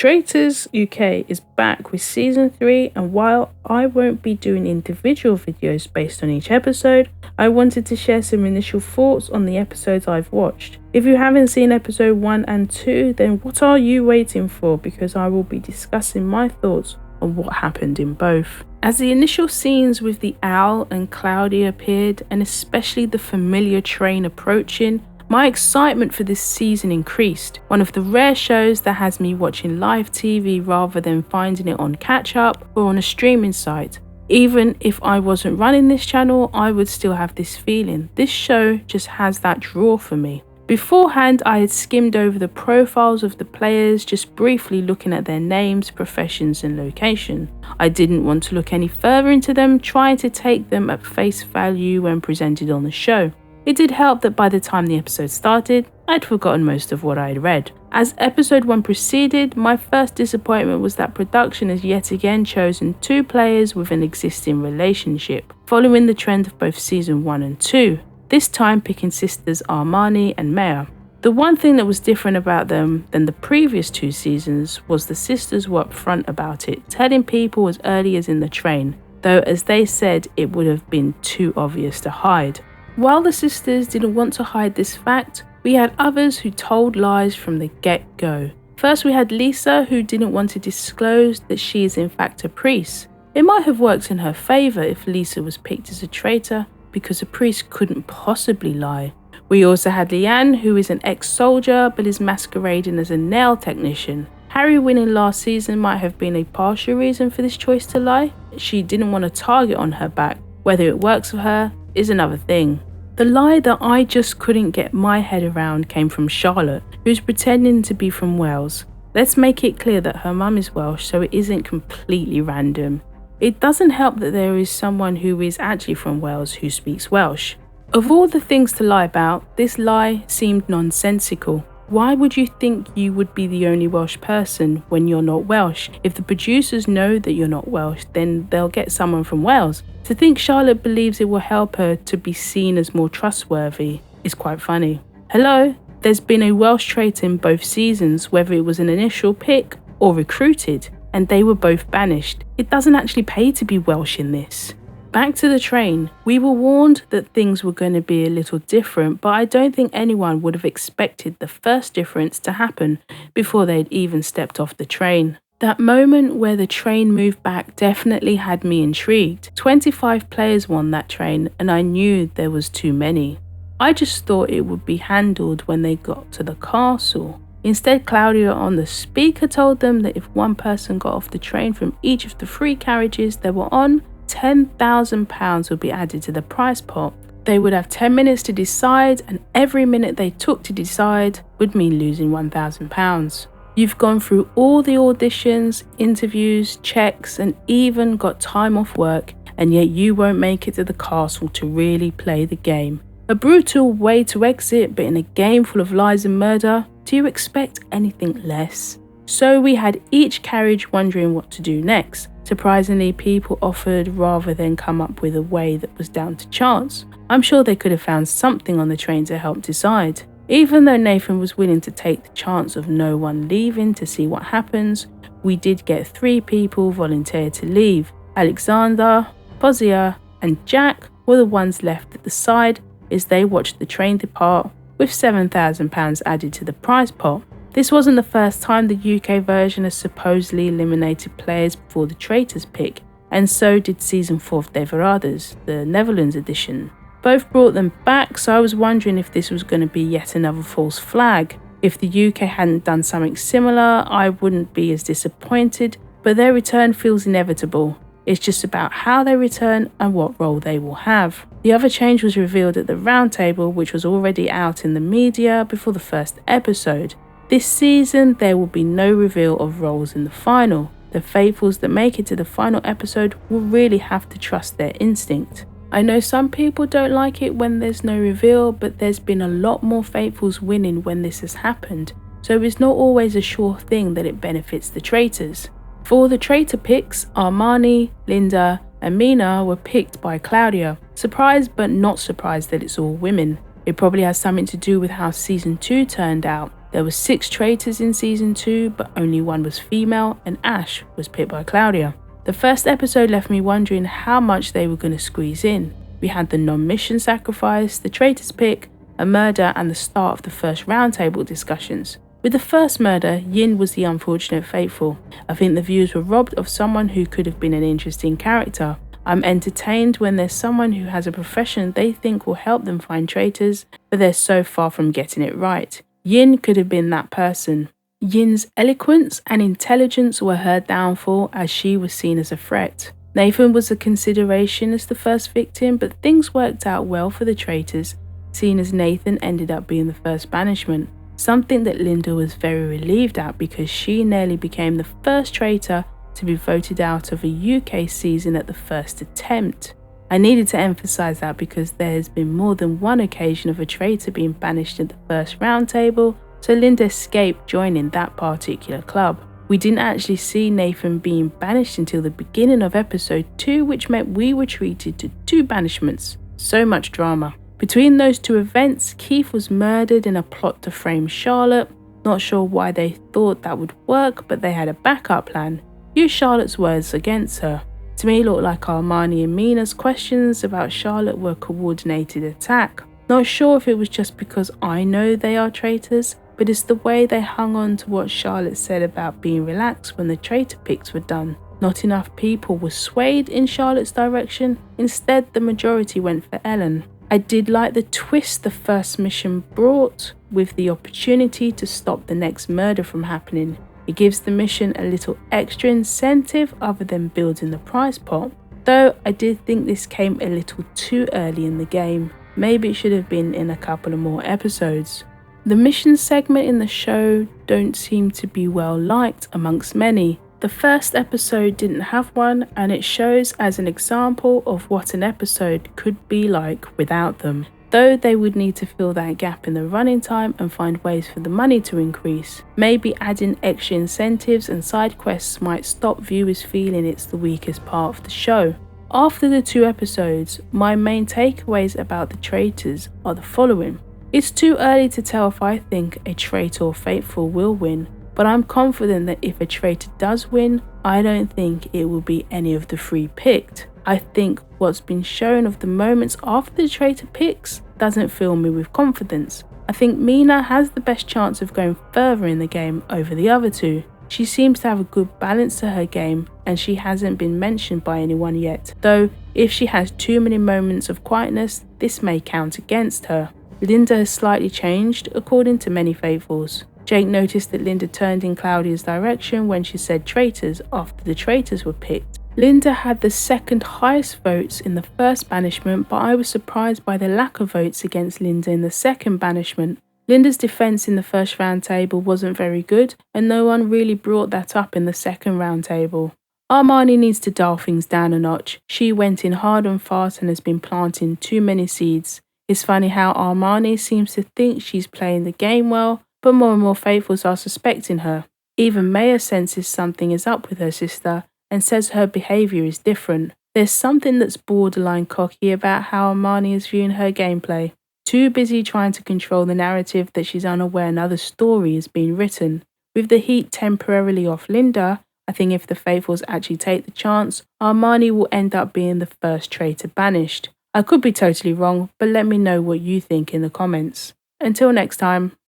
Traitors UK is back with season 3, and while I won't be doing individual videos based on each episode, I wanted to share some initial thoughts on the episodes I've watched. If you haven't seen episode 1 and 2, then what are you waiting for, because I will be discussing my thoughts on what happened in both. As the initial scenes with the owl and Claudia appeared, and especially the familiar train approaching, my excitement for this season increased. One of the rare shows that has me watching live TV rather than finding it on catch up or on a streaming site. Even if I wasn't running this channel, I would still have this feeling. This show just has that draw for me. Beforehand, I had skimmed over the profiles of the players, just briefly looking at their names, professions and location. I didn't want to look any further into them, trying to take them at face value when presented on the show. It did help that by the time the episode started, I'd forgotten most of what I had read. As episode 1 proceeded, my first disappointment was that production has yet again chosen 2 players with an existing relationship, following the trend of both season 1 and 2, this time picking sisters Armani and Maya. The one thing that was different about them than the previous 2 seasons was the sisters were upfront about it, telling people as early as in the train, though as they said it would have been too obvious to hide. While the sisters didn't want to hide this fact, we had others who told lies from the get-go. First we had Lisa, who didn't want to disclose that she is in fact a priest. It might have worked in her favour if Lisa was picked as a traitor, because a priest couldn't possibly lie. We also had Leanne, who is an ex-soldier but is masquerading as a nail technician. Harry winning last season might have been a partial reason for this choice to lie. She didn't want a target on her back. Whether it works for her is another thing. The lie that I just couldn't get my head around came from Charlotte, who's pretending to be from Wales. Let's make it clear that her mum is Welsh, so it isn't completely random. It doesn't help that there is someone who is actually from Wales who speaks Welsh. Of all the things to lie about, this lie seemed nonsensical. Why would you think you would be the only Welsh person when you're not Welsh? If the producers know that you're not Welsh, then they'll get someone from Wales. To think Charlotte believes it will help her to be seen as more trustworthy is quite funny. Hello, there's been a Welsh traitor in both seasons, whether it was an initial pick or recruited, and they were both banished. It doesn't actually pay to be Welsh in this. Back to the train. We were warned that things were going to be a little different, but I don't think anyone would have expected the first difference to happen before they'd even stepped off the train. That moment where the train moved back definitely had me intrigued. 25 players won that train, and I knew there was too many. I just thought it would be handled when they got to the castle. Instead, Claudia on the speaker told them that if one person got off the train from each of the 3 carriages they were on, £10,000 would be added to the prize pot. They would have 10 minutes to decide, and every minute they took to decide would mean losing £1,000. You've gone through all the auditions, interviews, checks, and even got time off work, and yet you won't make it to the castle to really play the game. A brutal way to exit, but in a game full of lies and murder, do you expect anything less? So we had each carriage wondering what to do next. Surprisingly, people offered rather than come up with a way that was down to chance. I'm sure they could have found something on the train to help decide. Even though Nathan was willing to take the chance of no one leaving to see what happens, we did get 3 people volunteer to leave. Alexander, Fozia and Jack were the ones left at the side as they watched the train depart, with £7,000 added to the prize pot. This wasn't the first time the UK version has supposedly eliminated players before the Traitors pick, and so did season 4 of Deveradas, the Netherlands edition. Both brought them back, so I was wondering if this was going to be yet another false flag. If the UK hadn't done something similar, I wouldn't be as disappointed, but their return feels inevitable. It's just about how they return and what role they will have. The other change was revealed at the roundtable, which was already out in the media before the first episode. This season, there will be no reveal of roles in the final. The faithfuls that make it to the final episode will really have to trust their instinct. I know some people don't like it when there's no reveal, but there's been a lot more faithfuls winning when this has happened, so it's not always a sure thing that it benefits the traitors. For the traitor picks, Armani, Linda and Mina were picked by Claudia. Surprised but not surprised that it's all women. It probably has something to do with how season 2 turned out. There were 6 traitors in season 2, but only 1 was female, and Ash was picked by Claudia. The first episode left me wondering how much they were going to squeeze in. We had the non-mission sacrifice, the traitor's pick, a murder, and the start of the first roundtable discussions. With the first murder, Yin was the unfortunate faithful. I think the viewers were robbed of someone who could have been an interesting character. I'm entertained when there's someone who has a profession they think will help them find traitors, but they're so far from getting it right. Yin could have been that person. Yin's eloquence and intelligence were her downfall, as she was seen as a threat. Nathan was a consideration as the first victim, but things worked out well for the traitors, seeing as Nathan ended up being the first banishment. Something that Linda was very relieved at, because she nearly became the first traitor to be voted out of a UK season at the first attempt. I needed to emphasise that because there has been more than one occasion of a traitor being banished at the first roundtable, so Linda escaped joining that particular club. We didn't actually see Nathan being banished until the beginning of episode 2, which meant we were treated to 2 banishments. So much drama. Between those 2 events, Keith was murdered in a plot to frame Charlotte. Not sure why they thought that would work, but they had a backup plan. Use Charlotte's words against her. To me, it looked like Armani and Mina's questions about Charlotte were a coordinated attack. Not sure if it was just because I know they are traitors, but it's the way they hung on to what Charlotte said about being relaxed when the traitor picks were done. Not enough people were swayed in Charlotte's direction. Instead, the majority went for Ellen. I did like the twist the first mission brought, with the opportunity to stop the next murder from happening. It gives the mission a little extra incentive other than building the prize pot. Though I did think this came a little too early in the game. Maybe it should have been in a couple of more episodes. The mission segment in the show don't seem to be well liked amongst many. The first episode didn't have one, and it shows as an example of what an episode could be like without them. Though they would need to fill that gap in the running time and find ways for the money to increase. Maybe adding extra incentives and side quests might stop viewers feeling it's the weakest part of the show. After the 2 episodes, my main takeaways about the traitors are the following. It's too early to tell if I think a traitor or faithful will win, but I'm confident that if a traitor does win, I don't think it will be any of the 3 picked. I think what's been shown of the moments after the traitor picks doesn't fill me with confidence. I think Mina has the best chance of going further in the game over the other 2. She seems to have a good balance to her game, and she hasn't been mentioned by anyone yet. Though, if she has too many moments of quietness, this may count against her. Linda has slightly changed, according to many faithfuls. Jake noticed that Linda turned in Claudia's direction when she said traitors after the traitors were picked. Linda had the second highest votes in the first banishment, but I was surprised by the lack of votes against Linda in the second banishment. Linda's defense in the first round table wasn't very good, and no one really brought that up in the second round table. Armani needs to dial things down a notch. She went in hard and fast and has been planting too many seeds. It's funny how Armani seems to think she's playing the game well, but more and more faithfuls are suspecting her. Even Maya senses something is up with her sister and says her behaviour is different. There's something that's borderline cocky about how Armani is viewing her gameplay. Too busy trying to control the narrative that she's unaware another story is being written. With the heat temporarily off Linda, I think if the faithfuls actually take the chance, Armani will end up being the first traitor banished. I could be totally wrong, but let me know what you think in the comments. Until next time.